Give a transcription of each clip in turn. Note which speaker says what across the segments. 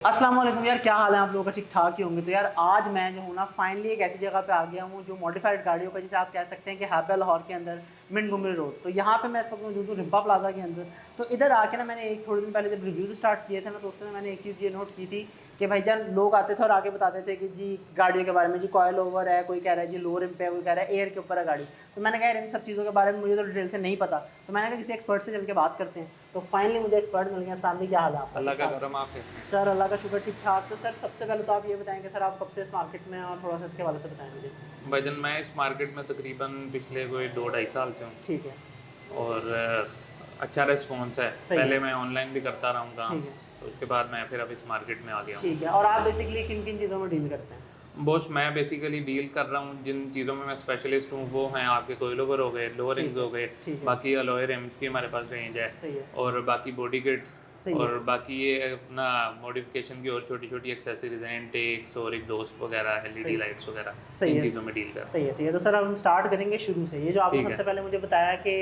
Speaker 1: अस्सलाम वालेकुम यार, क्या हाल है आप लोगों का? ठीक ठाक ही होंगे। तो यार आज मैं जो हूँ ना फाइनली एक ऐसी जगह पे आ गया हूँ जो मॉडिफाइड गाड़ियों का, जिसे आप कह सकते हैं कि हैब्बा लाहौर के अंदर मिंट घुमरी रोड। तो यहाँ पे मैं इस वक्त मौजूद हूँ रिब्बा प्लाजा के अंदर। तो इधर आके ना मैंने एक थोड़े दिन पहले जब रिव्यूज़ स्टार्ट किए थे ना, तो उसमें मैंने एक चीज़ ये नोट की थी कि भाईजान लोग आते थे और आके बताते थे कि जी गाड़ियों के बारे में, जी कॉयल ओवर है, कोई कह रहा है जी लो रिम पे है, कोई कह रहा है एयर के ऊपर है गाड़ी। तो मैंने कहा यार इन सब चीज़ों के बारे में मुझे तो डिटेल से नहीं पता, तो मैंने कहा किसी एक्सपर्ट से चल के बात करते हैं। तो फाइनली मुझे एक्सपर्ट मिल गया। सामने क्या हाल है आपका?
Speaker 2: अल्लाह
Speaker 1: ठीक
Speaker 2: का
Speaker 1: ठाक
Speaker 2: करम। आप कैसे हैं?
Speaker 1: सर? अल्लाह का शुक्र, ठीक ठाक। तो सर सबसे पहले तो आप ये बताएंगे सर आप कब से इस मार्केट में हैं और थोड़ा सा इसके हवाले से बताएं मुझे।
Speaker 2: भाईजान मैं इस मार्केट में तकरीबन पिछले कोई 2 ढाई साल से हूँ
Speaker 1: ठीक है।
Speaker 2: और अच्छा रिस्पॉन्स है।
Speaker 1: सही है।
Speaker 2: पहले मैं ऑनलाइन भी करता रहा हूँ काम,
Speaker 1: ठीक है।
Speaker 2: तो उसके बाद मैं फिर अब इस मार्केट में आ गया हूँ।
Speaker 1: ठीक है, और आप बेसिकली किन किन चीज़ों में डील करते हैं?
Speaker 2: बॉस मैं बेसिकली डील कर रहा हूँ, जिन चीज़ों में मैं स्पेशलिस्ट हूँ वो हैं आपके कोयल ओवर हो गए, लो
Speaker 1: ठीक
Speaker 2: रिंग्स
Speaker 1: है।
Speaker 2: हो गए,
Speaker 1: ठीक है।
Speaker 2: बाकी अलॉय रिम्स की हमारे पास रेंज है,
Speaker 1: सही है।
Speaker 2: और बाकी बॉडी किट्स,
Speaker 1: सही है।
Speaker 2: और बाकी ये अपना मॉडिफिकेशन की और छोटी छोटी एक्सेसरीज हैं, टेक्स और एग्जॉस्ट वगैरह, एलईडी
Speaker 1: सही
Speaker 2: लाइट्स वगैरह,
Speaker 1: सही
Speaker 2: इन
Speaker 1: है।
Speaker 2: चीज़ों में डील कर रहा
Speaker 1: सही
Speaker 2: हूँ।
Speaker 1: है। सही है। तो सर अब हम स्टार्ट करेंगे शुरू से। ये जो आपने
Speaker 2: ठीक
Speaker 1: सबसे
Speaker 2: है।
Speaker 1: पहले मुझे बताया कि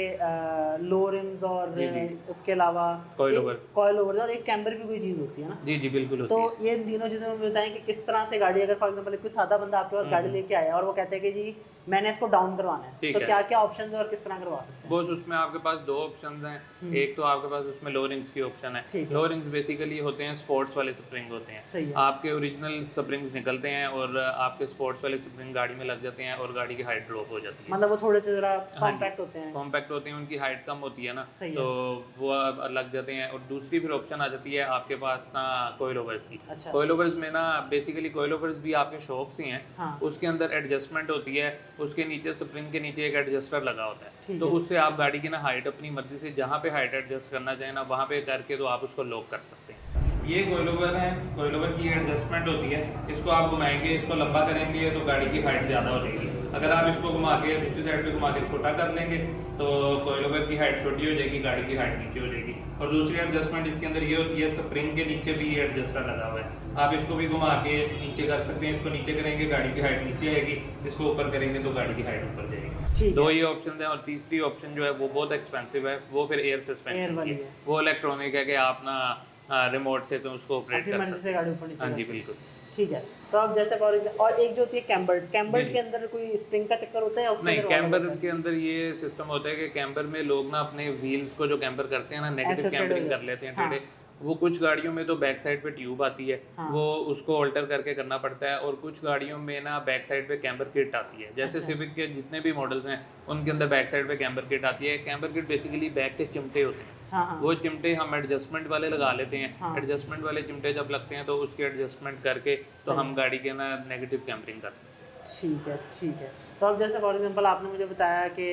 Speaker 1: लो रिम्स और
Speaker 2: जी जी।
Speaker 1: उसके अलावा
Speaker 2: कोयल
Speaker 1: एक
Speaker 2: ओवर।
Speaker 1: कॉयल ओवर और एक कैम्बर भी कोई चीज़ होती है ना।
Speaker 2: जी जी बिल्कुल
Speaker 1: तो
Speaker 2: होती है।
Speaker 1: ये तीनों चीज़ें मुझे बताएं कि किस तरह से गाड़ी, अगर फॉर एग्जांपल कोई सादा बंदा आपके पास गाड़ी
Speaker 2: हम्म।
Speaker 1: लेके आया और वो कहते हैं कि जी मैंने इसको डाउन करवाना है, तो
Speaker 2: ठीक है।
Speaker 1: क्या क्या ऑप्शन है और किस तरह करवा सकते हैं?
Speaker 2: बॉस उसमें आपके पास दो ऑप्शंस हैं।
Speaker 1: हम्म।
Speaker 2: एक तो आपके पास उसमें लो रिंग्स की ऑप्शन है।
Speaker 1: ठीक है।
Speaker 2: लो रिंग्स बेसिकली होते हैं स्पोर्ट्स वाले स्प्रिंग होते हैं।
Speaker 1: सही है।
Speaker 2: आपके ओरिजिनल स्प्रिंग्स निकलते हैं और आपके स्पोर्ट्स वाले स्प्रिंग गाड़ी में लग जाते हैं और गाड़ी की हाइट ड्रॉप हो जाती है।
Speaker 1: मतलब वो थोड़े से ज़रा
Speaker 2: हाँ जी।
Speaker 1: कॉम्पैक्ट होते हैं।
Speaker 2: कॉम्पैक्ट होते हैं, उनकी हाइट कम होती है ना,
Speaker 1: सही
Speaker 2: तो
Speaker 1: है।
Speaker 2: वो अब लग जाते हैं। और दूसरी फिर ऑप्शन आ जाती है आपके पास ना कोयल ओवर्स की।
Speaker 1: अच्छा।
Speaker 2: कोयल ओवर्स में ना बेसिकली कोयल ओवर्स भी आपके शौक से हैं।
Speaker 1: हाँ।
Speaker 2: उसके अंदर एडजस्टमेंट होती है, उसके नीचे स्प्रिंग के नीचे एक एडजस्टर लगा होता है,
Speaker 1: ठीक
Speaker 2: तो
Speaker 1: है।
Speaker 2: उससे आप गाड़ी की ना हाइट अपनी मर्जी से जहाँ पे हाइट एडजस्ट करना चाहें ना वहाँ पे करके तो आप उसको लॉक कर सकते हैं। ये कोयल ओवर है, कोयल ओवर की एडजस्टमेंट होती है। इसको आप घुमाएंगे, इसको लंबा करेंगे तो गाड़ी की हाइट ज़्यादा हो जाएगी। अगर आप इसको घुमा के दूसरी साइड पे घुमा के छोटा कर लेंगे तो कोयल ओवर की हाइट छोटी हो जाएगी, गाड़ी की हाइट नीचे हो जाएगी। और दूसरी एडजस्टमेंट इसके अंदर ये होती है, स्प्रिंग के नीचे भी ये एडजस्टर लगा हुआ है। आप इसको भी घुमा के नीचे कर सकते हैं। इसको नीचे करेंगे गाड़ी की हाइट नीचे आएगी, इसको ऊपर करेंगे तो गाड़ी की हाइट ऊपर जाएगी।
Speaker 1: ठीक
Speaker 2: दो
Speaker 1: है।
Speaker 2: ये ऑप्शन है। और तीसरी ऑप्शन जो है वो बहुत एक्सपेंसिव है, वो फिर एयर
Speaker 1: एयर
Speaker 2: सस्पेंशन की
Speaker 1: वाली
Speaker 2: है।
Speaker 1: है।
Speaker 2: वो इलेक्ट्रॉनिक है कि आप ना रिमोट से तो उसको ऑपरेट
Speaker 1: अपनी
Speaker 2: कर
Speaker 1: मर्जी से
Speaker 2: सकते
Speaker 1: गाड़ी ऊपर
Speaker 2: हैं।
Speaker 1: नीचे
Speaker 2: हाँ
Speaker 1: कर
Speaker 2: जी
Speaker 1: सकते हैं।
Speaker 2: बिल्कुल।
Speaker 1: ठीक है। तो अब जैसे फॉर और एक जो होती है कैम्बर्ड,
Speaker 2: जी
Speaker 1: कैम्बर्ड
Speaker 2: जी।
Speaker 1: के अंदर कोई स्प्रिंग का चक्कर होता है या उसके
Speaker 2: नहीं,
Speaker 1: अंदर वो अलग
Speaker 2: कैम्बर
Speaker 1: होता है?
Speaker 2: के अंदर ये सिस्टम होता है कि कैम्बर में लोग ना अपने व्हील्स को जो कैम्बर करते हैं ना, नेगेटिव
Speaker 1: ऐसे टेढ़े हो
Speaker 2: कैम्बरिंग कर
Speaker 1: जाते
Speaker 2: लेते हैं
Speaker 1: हैं।
Speaker 2: टेढ़े।
Speaker 1: हाँ।
Speaker 2: वो कुछ गाड़ियों में तो बैक साइड पे ट्यूब आती है,
Speaker 1: हाँ।
Speaker 2: वो उसको ऑल्टर करके करना पड़ता है। और कुछ गाड़ियों में ना बैक साइड पे कैम्बर किट आती है, जैसे
Speaker 1: अच्छा।
Speaker 2: सिविक के जितने भी मॉडल्स हैं उनके अंदर बैक साइड पे कैम्बर किट आती है। कैम्बर किट बेसिकली बैक के चिमटे होते हैं।
Speaker 1: हाँ हाँ।
Speaker 2: वो चिमटे हम एडजस्टमेंट वाले लगा लेते हैं।
Speaker 1: हाँ।
Speaker 2: एडजस्टमेंट वाले चिमटे जब लगते हैं तो उसके एडजस्टमेंट करके तो
Speaker 1: सही
Speaker 2: हम
Speaker 1: है।
Speaker 2: गाड़ी के ना नेगेटिव कैम्बरिंग कर सकते हैं।
Speaker 1: ठीक है। ठीक है। तो अब जैसे फॉर एग्जांपल आपने मुझे बताया कि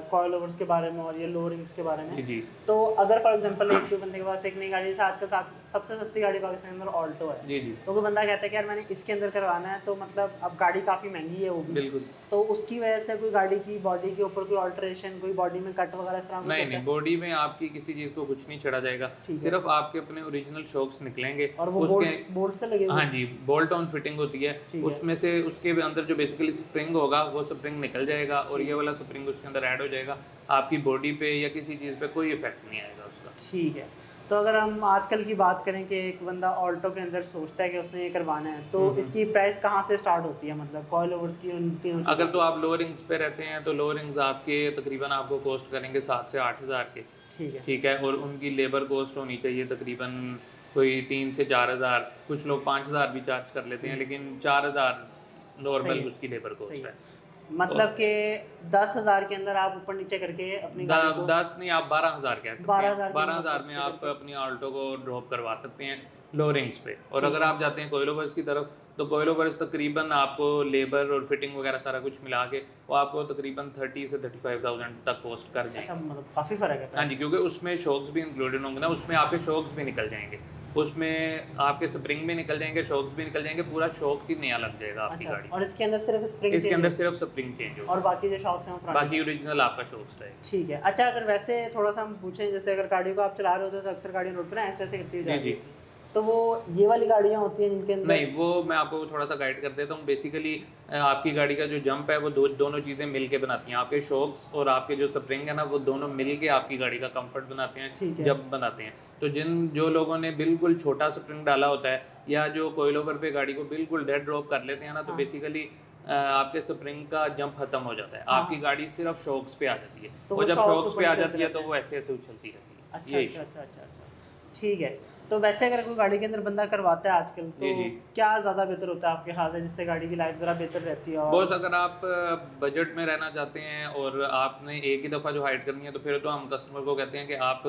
Speaker 1: कॉयल ओवर्स के बारे में और ये लो रिंग्स के बारे
Speaker 2: जी
Speaker 1: में।
Speaker 2: जी।
Speaker 1: तो अगर फॉर एग्जांपल एक कोई बंदे के पास एक नई गाड़ी, जैसे आजकल सबसे सस्ती गाड़ी पाकिस्तान के अंदर ऑल्टो है,
Speaker 2: जी जी
Speaker 1: तो कोई बंदा कहता है कि यार मैंने इसके अंदर करवाना है, तो मतलब अब गाड़ी काफ़ी महंगी है वो भी,
Speaker 2: बिल्कुल।
Speaker 1: तो उसकी वजह से कोई गाड़ी की बॉडी के ऊपर कोई ऑल्ट्रेशन, कोई बॉडी में कट वगैरह इस तरह कुछ
Speaker 2: नहीं
Speaker 1: होता
Speaker 2: नहीं,
Speaker 1: है?
Speaker 2: बॉडी में आपकी किसी चीज़ को कुछ नहीं छेड़ा जाएगा।
Speaker 1: ठीक है।
Speaker 2: सिर्फ आपके अपने ओरिजिनल शॉक्स निकलेंगे
Speaker 1: और वो
Speaker 2: उसके।
Speaker 1: बोल्ट बोल्ट से लगे हुए
Speaker 2: हाँ
Speaker 1: हैं?
Speaker 2: जी, बोल्ट ऑन फिटिंग होती है।
Speaker 1: ठीक है।
Speaker 2: उसमें से उसके अंदर जो बेसिकली स्प्रिंग होगा वो स्प्रिंग निकल जाएगा और
Speaker 1: ठीक
Speaker 2: ये
Speaker 1: है।
Speaker 2: वाला स्प्रिंग उसके अंदर ऐड हो जाएगा। आपकी बॉडी पे या किसी चीज़ पे कोई इफेक्ट नहीं आएगा उसका।
Speaker 1: ठीक है। तो अगर हम आजकल की बात करें कि एक बंदा ऑल्टो के अंदर सोचता है कि उसने ये करवाना है, तो इसकी प्राइस कहाँ से स्टार्ट होती है, मतलब कॉयल ओवर्स की उन तीनों
Speaker 2: अगर
Speaker 1: चीज़ों
Speaker 2: तो
Speaker 1: की?
Speaker 2: आप लो रिंग्स पे रहते हैं तो लो रिंग्स आपके तकरीबन आपको कॉस्ट करेंगे 7 से 8 हज़ार के।
Speaker 1: ठीक है।
Speaker 2: ठीक है। और उनकी लेबर कॉस्ट होनी चाहिए तकरीबन कोई 3 से 4 हज़ार। कुछ लोग 5 हज़ार भी चार्ज कर लेते हैं, लेकिन 4 हज़ार
Speaker 1: सही
Speaker 2: नॉर्मल
Speaker 1: है।
Speaker 2: उसकी लेबर
Speaker 1: सही
Speaker 2: कॉस्ट
Speaker 1: है।
Speaker 2: है।
Speaker 1: मतलब
Speaker 2: और
Speaker 1: कि 10,000 के अंदर आप ऊपर नीचे करके अपनी गाड़ी को
Speaker 2: 10 नहीं, आप 12 हज़ार कह सकते हैं।
Speaker 1: 12,000 के अंदर
Speaker 2: 12 हज़ार
Speaker 1: ऊपर
Speaker 2: में
Speaker 1: नीचे
Speaker 2: आप
Speaker 1: करके।
Speaker 2: अपनी ऑल्टो को ड्रॉप करवा सकते हैं लो रिंग्स पे। और
Speaker 1: ठीक
Speaker 2: अगर
Speaker 1: है।
Speaker 2: आप जाते हैं कोयल ओवर्स की तरफ तो कोयल ओवर्स तकरीबन आपको लेबर और फिटिंग वगैरह सारा कुछ मिला के वो आपको तकरीबन 30 से 35,000 तक कॉस्ट कर
Speaker 1: अच्छा,
Speaker 2: जाएंगे।
Speaker 1: मतलब काफ़ी फ़र्क है
Speaker 2: हाँ
Speaker 1: प्राइस
Speaker 2: जी,
Speaker 1: में।
Speaker 2: क्योंकि उसमें शॉक्स भी इंक्लूडेड होंगे ना, उसमें आपके शॉक्स भी निकल जाएंगे, उसमें आपके स्प्रिंग भी निकल जाएंगे, शॉक्स भी निकल जाएंगे, पूरा शॉक ही नया लग जाएगा आपकी
Speaker 1: अच्छा,
Speaker 2: गाड़ी।
Speaker 1: और इसके अंदर सिर्फ स्प्रिंग
Speaker 2: इसके
Speaker 1: चेंज
Speaker 2: अंदर
Speaker 1: होगी
Speaker 2: सिर्फ स्प्रिंग चेंज
Speaker 1: और
Speaker 2: होगी,
Speaker 1: बाकी जो शॉक्स हैं वो पुराने
Speaker 2: बाकी
Speaker 1: हैं?
Speaker 2: ओरिजिनल आपका शॉक्स रहेगा।
Speaker 1: ठीक है। अच्छा, अगर वैसे थोड़ा सा हम पूछें, जैसे अगर गाड़ी को आप चला रहे होते हो तो अक्सर गाड़ी रोड पे ना ऐसे ऐसे करती हुई जा
Speaker 2: जी
Speaker 1: रही
Speaker 2: जी।
Speaker 1: होती है, तो वो ये वाली गाड़ियाँ होती हैं जिनके अंदर?
Speaker 2: नहीं, वो मैं आपको थोड़ा सा गाइड कर देता हूँ। बेसिकली आपकी गाड़ी का जो जंप है वो दोनों चीज़ें मिल के बनाती हैं। आपके शॉक्स और आपके जो स्प्रिंग है ना, वो दोनों मिल के आपकी गाड़ी का कंफर्ट बनाते हैं,
Speaker 1: ठीक है।
Speaker 2: जंप बनाते हैं। तो जो लोगों ने बिल्कुल छोटा स्प्रिंग डाला होता है या जो कोइलोवर पे गाड़ी को बिल्कुल डेड ड्रॉप कर लेते हैं ना, तो बेसिकली आपके स्प्रिंग का जंप खत्म हो जाता है, आपकी गाड़ी सिर्फ शॉक्स पे आ जाती है,
Speaker 1: तो
Speaker 2: और
Speaker 1: वो
Speaker 2: जब
Speaker 1: शॉक्स
Speaker 2: शॉक्स
Speaker 1: ऊपर
Speaker 2: पे आ
Speaker 1: चलते
Speaker 2: जाती है
Speaker 1: रहते
Speaker 2: तो
Speaker 1: हैं।
Speaker 2: वो ऐसे ऐसे उछलती रहती है।
Speaker 1: अच्छा
Speaker 2: ये
Speaker 1: अच्छा अच्छा अच्छा अच्छा, ठीक है। तो वैसे अगर कोई गाड़ी के अंदर बंदा करवाता है आजकल, तो
Speaker 2: जी जी।
Speaker 1: क्या ज़्यादा बेहतर होता है आपके ख्याल से, जिससे गाड़ी की लाइफ ज़रा बेहतर रहती है? और
Speaker 2: बॉस अगर आप बजट में रहना चाहते हैं और आपने एक ही दफ़ा जो हाइड करनी है, तो फिर तो हम कस्टमर को कहते हैं कि आप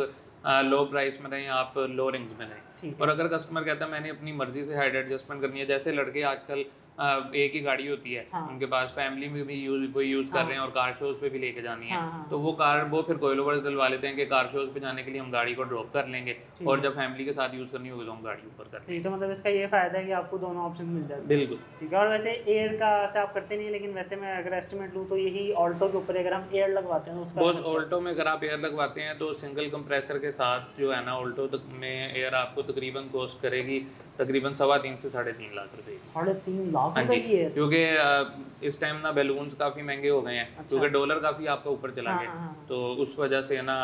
Speaker 2: लो प्राइस में रहें, आप लो रिंग्स में रहें।
Speaker 1: ठीक
Speaker 2: और
Speaker 1: है।
Speaker 2: अगर कस्टमर कहता है मैंने अपनी मर्ज़ी से हाइड एडजस्टमेंट करनी है, जैसे लड़के आजकल एक ही गाड़ी होती है,
Speaker 1: हाँ
Speaker 2: उनके पास फैमिली में भी वही यूज़ कर
Speaker 1: हाँ
Speaker 2: रहे हैं और कार शोज़ पे भी लेके जानी है,
Speaker 1: हाँ हाँ
Speaker 2: तो
Speaker 1: हाँ,
Speaker 2: वो फिर कोइलोवर्स दिलवा लेते हैं कि कार शोज़ पे जाने के लिए हम गाड़ी को ड्रॉप कर लेंगे,
Speaker 1: ठीक
Speaker 2: और
Speaker 1: है।
Speaker 2: जब फैमिली के साथ यूज़ करनी होगी तो हम गाड़ी ऊपर कर
Speaker 1: सही,
Speaker 2: लेंगे।
Speaker 1: तो मतलब इसका ये फ़ायदा है कि आपको दोनों ऑप्शन मिल जाते हैं।
Speaker 2: बिल्कुल।
Speaker 1: ठीक है। और वैसे एयर का अच्छा आप करते नहीं हैं, लेकिन वैसे मैं अगर एस्टिमेट लूँ तो यही ऑल्टो के ऊपर अगर हम एयर लगवाते हैं तो उसका
Speaker 2: बॉस
Speaker 1: खर्चा?
Speaker 2: ऑल्टो में अगर आप एयर लगवाते हैं तो सिंगल कंप्रेसर के साथ जो है ना, ऑल्टो में एयर आपको तकरीबन कॉस्ट करेगी तकरीबन 3.5 से 3.5 लाख रुपए की।
Speaker 1: 3.5 लाख
Speaker 2: हाँ
Speaker 1: रुपए
Speaker 2: जी,
Speaker 1: की एयर?
Speaker 2: क्योंकि इस टाइम ना बैलून्स काफ़ी महंगे हो गए हैं,
Speaker 1: अच्छा।
Speaker 2: क्योंकि डॉलर काफ़ी आपका ऊपर चला
Speaker 1: हाँ
Speaker 2: गया,
Speaker 1: हाँ हाँ।
Speaker 2: तो उस वजह से ना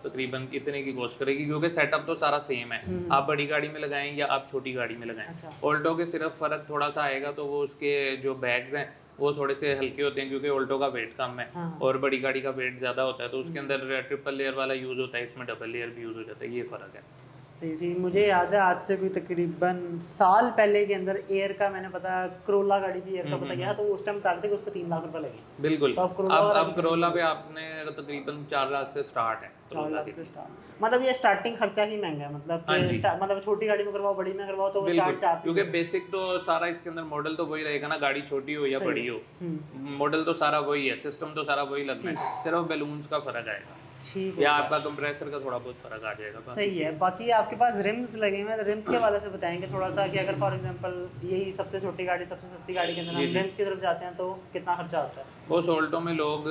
Speaker 2: तकरीबन इतने की कॉस्ट करेगी, क्योंकि सेटअप तो सारा सेम है, आप बड़ी गाड़ी में लगाएं या आप छोटी गाड़ी में लगाएं।
Speaker 1: अच्छा।
Speaker 2: ऑल्टो के सिर्फ फ़र्क थोड़ा सा आएगा, तो वो उसके जो बैग्स हैं वो थोड़े से हल्के होते हैं, क्योंकि ऑल्टो का वेट कम है
Speaker 1: हाँ हाँ।
Speaker 2: और बड़ी गाड़ी का वेट ज़्यादा होता है, तो उसके अंदर ट्रिपल लेयर वाला यूज़ होता है, इसमें डबल लेयर भी यूज़ हो जाता है, ये फ़र्क है।
Speaker 1: सही सही, मुझे याद है आज से कोई तकरीबन साल पहले के अंदर एयर का मैंने पता करोला गाड़ी की एयर का पता किया, तो उस टाइम बता रहे थे कि उस पर 3 लाख रुपए लगे।
Speaker 2: बिल्कुल।
Speaker 1: तो अब करोला
Speaker 2: अब
Speaker 1: वगैरह
Speaker 2: अब
Speaker 1: कितने
Speaker 2: करोला
Speaker 1: की
Speaker 2: पे
Speaker 1: है?
Speaker 2: आपने तकरीबन 4 लाख से स्टार्ट है
Speaker 1: 4
Speaker 2: करोला
Speaker 1: लाख
Speaker 2: के
Speaker 1: से
Speaker 2: लिए।
Speaker 1: स्टार्ट, मतलब ये स्टार्टिंग खर्चा ही महंगा है, मतलब
Speaker 2: हाँ
Speaker 1: कि
Speaker 2: जी।
Speaker 1: मतलब छोटी गाड़ी में करवाओ बड़ी में करवाओ तो वो
Speaker 2: बिल्कुल,
Speaker 1: स्टार्ट 4 से ही
Speaker 2: क्योंकि
Speaker 1: होगा।
Speaker 2: बेसिक तो सारा इसके अंदर मॉडल तो वही रहेगा ना, गाड़ी छोटी हो या
Speaker 1: सही
Speaker 2: बड़ी
Speaker 1: है।
Speaker 2: हो, मॉडल तो सारा वही है, सिस्टम तो सारा वही लगना
Speaker 1: ठीक
Speaker 2: है,
Speaker 1: है।
Speaker 2: सिर्फ बैलून्स का फ़र्क आएगा
Speaker 1: ठीक
Speaker 2: या
Speaker 1: होता
Speaker 2: आपका
Speaker 1: है।
Speaker 2: कंप्रेसर का थोड़ा बहुत फ़र्क आ जाएगा, बाकी
Speaker 1: सही है।
Speaker 2: सेम।
Speaker 1: बाकी आपके पास रिम्स लगे हुए हैं, तो रिम्स के हवाले से बताएंगे थोड़ा सा कि अगर फॉर एग्जांपल यही सबसे छोटी गाड़ी सबसे सस्ती गाड़ी के अंदर
Speaker 2: जी
Speaker 1: हम
Speaker 2: जी।
Speaker 1: रिम्स की तरफ जाते हैं तो कितना खर्चा आता है?
Speaker 2: वो ऑल्टो में लोग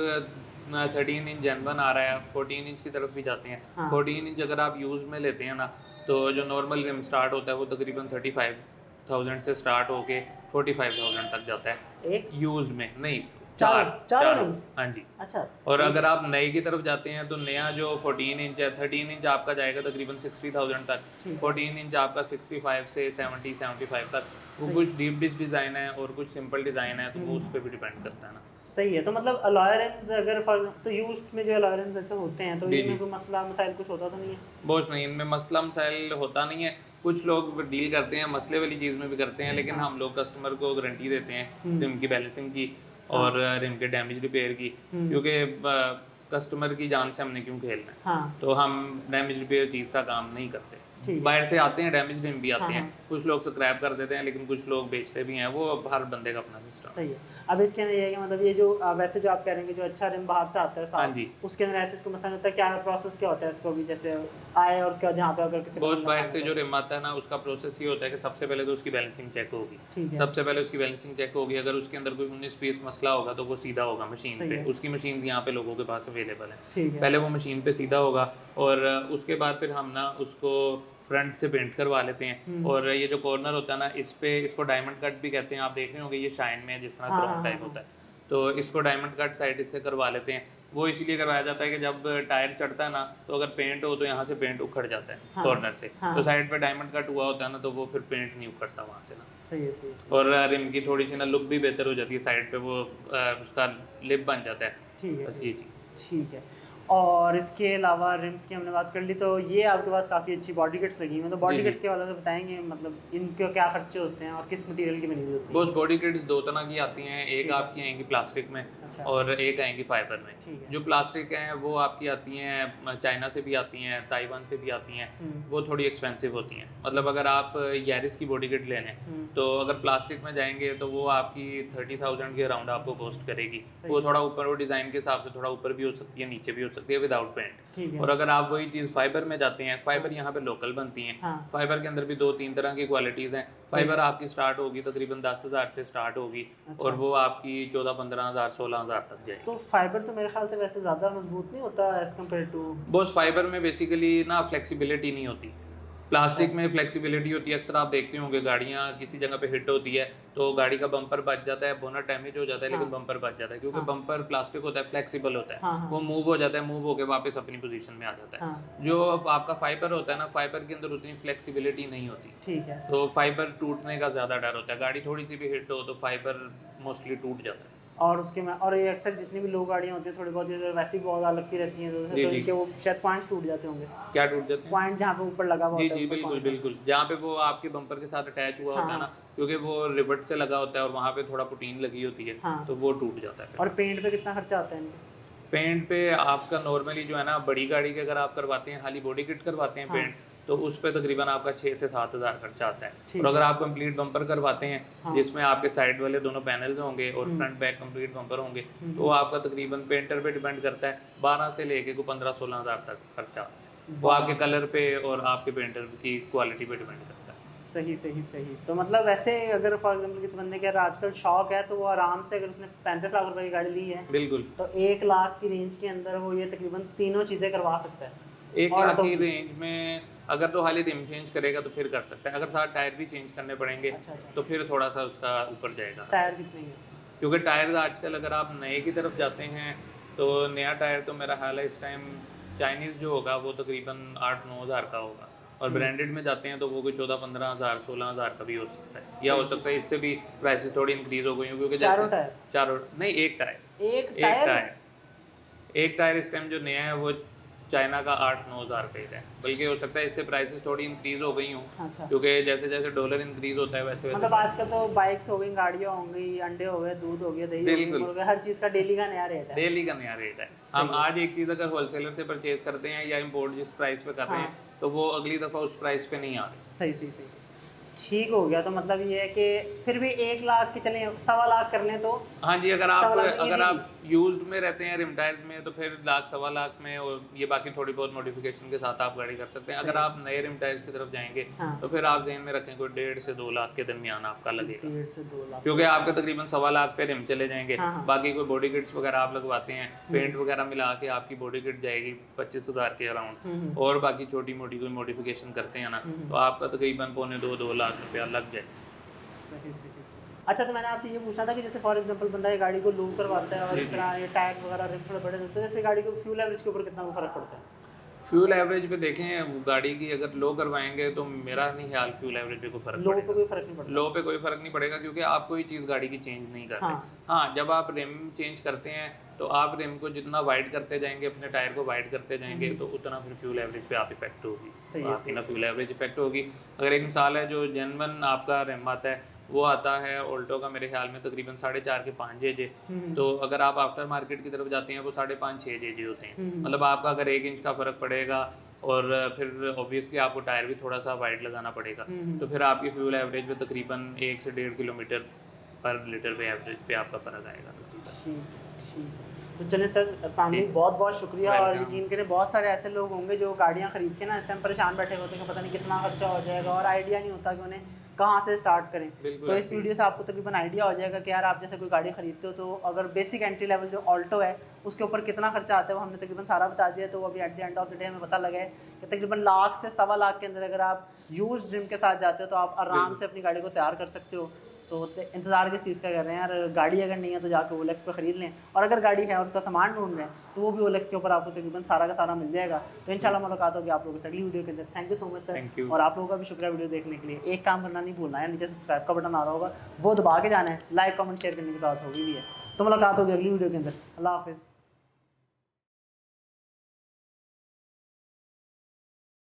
Speaker 2: 13 इंच जेनवन आ रहा है, 14 इंच की तरफ भी जाते हैं।
Speaker 1: हाँ।
Speaker 2: 14 इंच अगर आप यूज़ में लेते हैं ना, तो जो नॉर्मल रिम स्टार्ट होता है वो तकरीबन 35,000 से स्टार्ट होके 45,000 तक जाता है
Speaker 1: एक
Speaker 2: यूज्ड में, नहीं
Speaker 1: चारों
Speaker 2: चार
Speaker 1: चारों
Speaker 2: चारों।
Speaker 1: रिम्स?
Speaker 2: हाँ जी।
Speaker 1: अच्छा।
Speaker 2: और
Speaker 1: ठीक
Speaker 2: अगर
Speaker 1: है।
Speaker 2: आप नए की तरफ जाते हैं तो नया जो 14 इंच है, 13 इंच आपका जाएगा तकरीबन 60,000 तक,
Speaker 1: ठीक है।
Speaker 2: 14 इंच आपका 65 से 75 तक। वो
Speaker 1: सही।
Speaker 2: कुछ डीप डिश डिज़ाइन है और कुछ सिंपल डिज़ाइन है, तो वो उस पर भी डिपेंड करता है ना।
Speaker 1: सही है। तो मतलब अलॉय रिम्स अगर तो यूज्ड में जो अलॉय रिम्स ऐसे होते हैं, तो
Speaker 2: जी
Speaker 1: इनमें
Speaker 2: जी।
Speaker 1: कोई मसला मसाइल कुछ होता तो नहीं है?
Speaker 2: बॉस नहीं, इनमें मसला मसाइल होता नहीं है, कुछ लोग डील करते हैं मसले वाली चीज़ में भी करते हैं, लेकिन
Speaker 1: हाँ।
Speaker 2: हम लोग कस्टमर को गारंटी देते हैं रिम की बैलेंसिंग की
Speaker 1: हाँ।
Speaker 2: और रिम के डैमेज रिपेयर की, क्योंकि कस्टमर की जान से हमने क्यों खेलना है,
Speaker 1: हाँ।
Speaker 2: तो हम डैमेज रिपेयर चीज़ का काम नहीं करते।
Speaker 1: ठीक है।
Speaker 2: बाहर से आते हैं डैमेज रिम भी
Speaker 1: हाँ
Speaker 2: आते हैं,
Speaker 1: हाँ।
Speaker 2: कुछ लोग स्क्रैप कर देते हैं, लेकिन कुछ लोग बेचते भी हैं, वो हर बंदे का अपना सिस्टम है।
Speaker 1: सही है। अब इसके अंदर ये है कि मतलब ये जो वैसे जो आप कह रहे हैं कि जो अच्छा रिम बाहर से आता है
Speaker 2: हाँ
Speaker 1: साफ,
Speaker 2: जी।
Speaker 1: उसके अंदर ऐसे कोई मसला नहीं होता? क्या प्रोसेस क्या होता है इसको भी, जैसे आए और उसके बाद जहाँ पे अगर किसी को
Speaker 2: बॉस
Speaker 1: बंदा
Speaker 2: बाहर
Speaker 1: काम
Speaker 2: से जो
Speaker 1: करे?
Speaker 2: रिम आता है ना, उसका प्रोसेस ये होता है कि सबसे पहले तो उसकी बैलेंसिंग चेक होगी।
Speaker 1: ठीक है।
Speaker 2: सबसे पहले उसकी बैलेंसिंग चेक होगी, अगर उसके अंदर कोई 19-20 मसला होगा तो वो सीधा होगा मशीन
Speaker 1: सही
Speaker 2: पे,
Speaker 1: है।
Speaker 2: उसकी मशीन यहाँ पे लोगों के पास अवेलेबल है।
Speaker 1: ठीक है।
Speaker 2: पहले वो मशीन पे सीधा होगा और उसके बाद फिर हम ना उसको फ्रंट से पेंट करवा लेते हैं, और ये जो कॉर्नर होता है ना, इस पे इसको डायमंड कट भी कहते हैं, आप देख रहे होंगे ये शाइन में जिस तरह
Speaker 1: हाँ हाँ
Speaker 2: क्रोम
Speaker 1: हाँ
Speaker 2: टाइप
Speaker 1: हाँ।
Speaker 2: होता है, तो इसको डायमंड कट साइड से करवा लेते हैं। वो इसलिए करवाया जाता है कि जब टायर चढ़ता है ना, तो अगर पेंट हो तो यहाँ से पेंट उखड़ जाता है
Speaker 1: हाँ।
Speaker 2: कॉर्नर से,
Speaker 1: हाँ।
Speaker 2: तो साइड पे डायमंड कट हुआ होता है ना, तो वो फिर पेंट नहीं उखड़ता वहाँ से ना।
Speaker 1: सही है। सही है।
Speaker 2: और रिम की थोड़ी सी ना लुक भी बेहतर हो जाती है, साइड पे वो उसका लिप बन जाता है,
Speaker 1: ठीक है।
Speaker 2: बस ये चीज़।
Speaker 1: ठीक है। और इसके अलावा रिम्स की हमने बात कर ली, तो ये आपके पास काफ़ी अच्छी बॉडी किट्स लगी हुई हैं, तो बॉडी
Speaker 2: जी, जी।
Speaker 1: किट्स के हवाले से बताएंगे मतलब इनके क्या खर्चे होते हैं और किस मटेरियल की बनी हुई होती है?
Speaker 2: बॉस बॉडी किट्स दो तरह की आती हैं, एक
Speaker 1: ठीक है।
Speaker 2: आपकी आएंगी प्लास्टिक में
Speaker 1: अच्छा।
Speaker 2: और एक आएंगी फाइबर में।
Speaker 1: ठीक है।
Speaker 2: जो प्लास्टिक हैं वो आपकी आती हैं चाइना से भी आती हैं, ताइवान से भी आती हैं, वो थोड़ी एक्सपेंसिव होती हैं। मतलब अगर आप यारिस की बॉडी किट ले लें, तो अगर प्लास्टिक में जाएंगे तो वो आपकी 30,000 के अराउंड आपको कॉस्ट करेगी।
Speaker 1: सही
Speaker 2: वो
Speaker 1: है।
Speaker 2: थोड़ा ऊपर, वो डिज़ाइन के हिसाब से थोड़ा ऊपर भी हो सकती है, नीचे भी हो सकती है विदाउट पेंट।
Speaker 1: ठीक है।
Speaker 2: और अगर आप वही चीज़ फाइबर में जाते हैं, फाइबर यहाँ पे लोकल बनती हैं।
Speaker 1: हाँ।
Speaker 2: फाइबर के अंदर भी 2-3 तरह की क्वालिटीज़ हैं। फाइबर आपकी स्टार्ट होगी तकरीबन 10,000 से स्टार्ट होगी,
Speaker 1: अच्छा।
Speaker 2: और वो आपकी 14-15,000 16,000 तक जाएगी।
Speaker 1: तो फाइबर तो मेरे ख्याल से वैसे ज़्यादा मजबूत नहीं होता एज़ कम्पेयर टू?
Speaker 2: बॉस फाइबर में बेसिकली ना फ्लेक्सिबिलिटी नहीं होती, प्लास्टिक में फ्लेक्सिबिलिटी होती है, अक्सर आप देखते होंगे गाड़ियाँ किसी जगह पे हिट होती है तो गाड़ी का बम्पर बच जाता है, बोनट डैमेज हो जाता है, लेकिन बम्पर बच जाता है क्योंकि बम्पर प्लास्टिक होता है, फ्लेक्सिबल होता है, वो मूव हो जाता है, मूव होकर वापस अपनी पोजीशन में आ जाता है। जो आपका फाइबर होता है ना, फाइबर के अंदर उतनी फ्लेक्सिबिलिटी नहीं होती,
Speaker 1: ठीक है,
Speaker 2: तो फाइबर टूटने का ज़्यादा डर होता है। गाड़ी थोड़ी सी भी हिट हो तो फाइबर मोस्टली टूट जाता है।
Speaker 1: और उसके में और ये अक्सर जितनी भी लो गाड़ियाँ होती हैं थोड़ी बहुत ये वैसी बहुत लगती रहती हैं तो इनके वो शायद पॉइंट्स टूट जाते होंगे।
Speaker 2: क्या टूट जाते हैं?
Speaker 1: पॉइंट जहाँ पे ऊपर लगा हुआ
Speaker 2: जी
Speaker 1: होता है,
Speaker 2: जी
Speaker 1: ऊपर
Speaker 2: बिल्कुल
Speaker 1: point।
Speaker 2: बिल्कुल, जहाँ पे वो आपके बम्पर के साथ अटैच हुआ होता है ना, क्योंकि वो रिबट से लगा होता है और वहाँ पे थोड़ा पुटीन लगी होती है, तो वो टूट जाता है।
Speaker 1: और पेंट पे कितना खर्चा आता है इनका?
Speaker 2: पेंट पे आपका नॉर्मली जो है ना, बड़ी गाड़ी के अगर आप करवाते हैं, खाली बॉडी किट करवाते हैं पेंट, तो उस पे तकरीबन आपका 6 से 7 हज़ार खर्चा आता है। और अगर आप कंप्लीट बम्पर करवाते हैं जिसमें आपके साइड वाले दोनों पैनल्स होंगे और फ्रंट बैक कंप्लीट बम्पर होंगे, तो आपका तकरीबन पेंटर पे डिपेंड करता है 12 से लेके को 15-16 हज़ार तक खर्चा। वो आपके कलर पे और आपके पेंटर की क्वालिटी पे डिपेंड करता है।
Speaker 1: सही सही सही। तो मतलब वैसे अगर फॉर एग्जांपल किसी बंदे के आजकल शौक है तो वो आराम से, अगर उसने 35 लाख रुपए की गाड़ी ली है
Speaker 2: बिल्कुल,
Speaker 1: तो 1 लाख की रेंज के अंदर वो ये तकरीबन तीनों चीज़ें करवा सकता है।
Speaker 2: 1 लाख की रेंज में अगर तो खाली रिम चेंज करेगा तो फिर कर सकता है, अगर साथ टायर भी चेंज करने पड़ेंगे तो फिर थोड़ा सा उसका ऊपर जाएगा।
Speaker 1: टायर कितने हैं?
Speaker 2: क्योंकि टायर आजकल अगर आप नए की तरफ जाते हैं तो नया टायर तो मेरा ख्याल है इस टाइम चाइनीज़ जो होगा वो तकरीबन 8-9 हज़ार का होगा, और ब्रांडेड में जाते हैं तो वो कोई 14-15 हज़ार 16 हज़ार का भी हो सकता है, या हो सकता है इससे भी प्राइसेस थोड़ी इंक्रीज हो गई हो, क्योंकि चारों नहीं, एक टायर इस टाइम जो नया है वो चाइना का 8-9 हज़ार का है, बल्कि हो सकता है इससे प्राइसेस थोड़ी इंक्रीज हो गई हों। क्योंकि जैसे जैसे डॉलर इंक्रीज होता है वैसे
Speaker 1: मतलब आजकल तो बाइक्स हो गई, गाड़ियाँ हो गई, अंडे हो गए, दूध हो गया, दही हो गया, हर चीज़ का डेली का नया रेट है।
Speaker 2: डेली का नया रेट है। हम आज एक चीज़ अगर होलसेलर से परचेज करते हैं या इम्पोर्ट जिस प्राइस पे कर रहे हैं तो वो अगली दफ़ा उस प्राइस पे नहीं आ रही।
Speaker 1: सही सही सही, ठीक हो गया। तो मतलब ये है कि फिर भी 1 लाख के चलें, 1.25 लाख कर लें तो
Speaker 2: हाँ जी, अगर आप यूज्ड में रहते हैं रिम टायर्स में तो फिर 1-1.25 में, और ये बाकी थोड़ी बहुत मॉडिफिकेशन के साथ आप गाड़ी कर सकते हैं। अगर आप नए रिम टायर्स की तरफ जाएंगे तो फिर आप ज़हन में रखें कोई 1.5 से 2 लाख के दरमियान आपका लगेगा,
Speaker 1: 1.5 से 2 लाख,
Speaker 2: क्योंकि आपके तकरीबन 1.25 लाख पे रिम चले जाएंगे। बाकी कोई बॉडी किट्स वगैरह आप लगवाते हैं, पेंट वगैरह मिला के आपकी बॉडी किट जाएगी 25 हज़ार के अराउंड, और बाकी छोटी मोटी कोई मॉडिफिकेशन करते हैं ना तो आपका तकरीबन 1.25-2 लाख रुपया लग जाए।
Speaker 1: सही सही। अच्छा, तो मैंने आपसे ये पूछना था कि जैसे फॉर एग्जांपल बंदा ये गाड़ी को लो करवाता है और इस तरह ये टायर वगैरह रिम थोड़े बड़े होते हैं, जैसे गाड़ी को फ्यूल एवरेज के ऊपर कितना फ़र्क पड़ता है?
Speaker 2: फ्यूल एवरेज पे देखें, गाड़ी की अगर लो करवाएंगे तो मेरा नहीं ख्याल फ्यूल एवरेज पे कोई फ़र्क
Speaker 1: लो पे कोई फ़र्क नहीं पड़ता।
Speaker 2: लो पे कोई फ़र्क नहीं पड़ेगा क्योंकि आप कोई चीज़ गाड़ी की चेंज नहीं कर रहे। हाँ, जब आप रिम चेंज करते हैं तो आप रिम को जितना वाइड करते जाएंगे, अपने टायर को वाइड करते जाएंगे, तो उतना फिर फ्यूल एवरेज पे आप इफेक्ट होगी, आपकी ना फ्यूल एवरेज इफेक्ट होगी। अगर एक मिसाल है जो जेन्युइन आपका रिम आता है वो आता है ऑल्टो का मेरे ख्याल में तकरीबन 4.5 के 5 जेजे, तो अगर आप आफ्टर मार्केट की तरफ जाते हैं वो 5.5-6 जेजे होते हैं। मतलब आपका अगर 1 इंच का फ़र्क पड़ेगा और फिर ऑब्वियसली आपको टायर भी थोड़ा सा वाइड लगाना पड़ेगा, तो फिर आपकी फ्यूल एवरेज में तकरीबन 1 से 1.5 किलोमीटर पर लीटर पे एवरेज पे आपका फ़र्क आएगा।
Speaker 1: ठीक। तो चलिए सर, सामने बहुत बहुत शुक्रिया। और यकीन करें बहुत सारे ऐसे लोग होंगे जो गाड़ियाँ खरीद के ना इस टाइम परेशान बैठे होते हैं कि पता नहीं कितना खर्चा हो जाएगा और आइडिया नहीं होता कि उन्हें कहाँ से स्टार्ट करें। तो इस वीडियो से आपको तकरीबन आइडिया हो जाएगा कि यार आप जैसे कोई गाड़ी खरीदते हो तो अगर बेसिक एंट्री लेवल जो ऑल्टो है उसके ऊपर कितना खर्चा आता है वो हमने तकरीबन सारा बता दिया। तो अभी at the end of the day हमें पता लगा है कि तकरीबन 1 लाख से 1.25 लाख के अंदर अगर आप यूज्ड रिम के साथ जाते हो तो आप आराम से अपनी गाड़ी को तैयार कर सकते हो। तो इंतज़ार किस चीज़ का कर रहे हैं यार, गाड़ी अगर नहीं है तो जाकर ओलेक्स पे ख़रीद लें, और अगर गाड़ी है और उसका सामान ढूंढ रहे हैं तो वो भी ओलेक्स के ऊपर आपको तकरीबन सारा का सारा मिल जाएगा। तो इंशाल्लाह मुलाकात होगी आप लोगों से अगली वीडियो के अंदर। Thank you so much sir, और आप लोगों का भी शुक्रिया वीडियो देखने के लिए। एक काम करना नहीं भूलना है, नीचे सब्सक्राइब का बटन आ रहा होगा वो दबा के जाना है, लाइक कमेंट शेयर करने के साथ होगी भी है। तो मुलाकात होगी अगली वीडियो के अंदर। अल्लाह हाफिज़।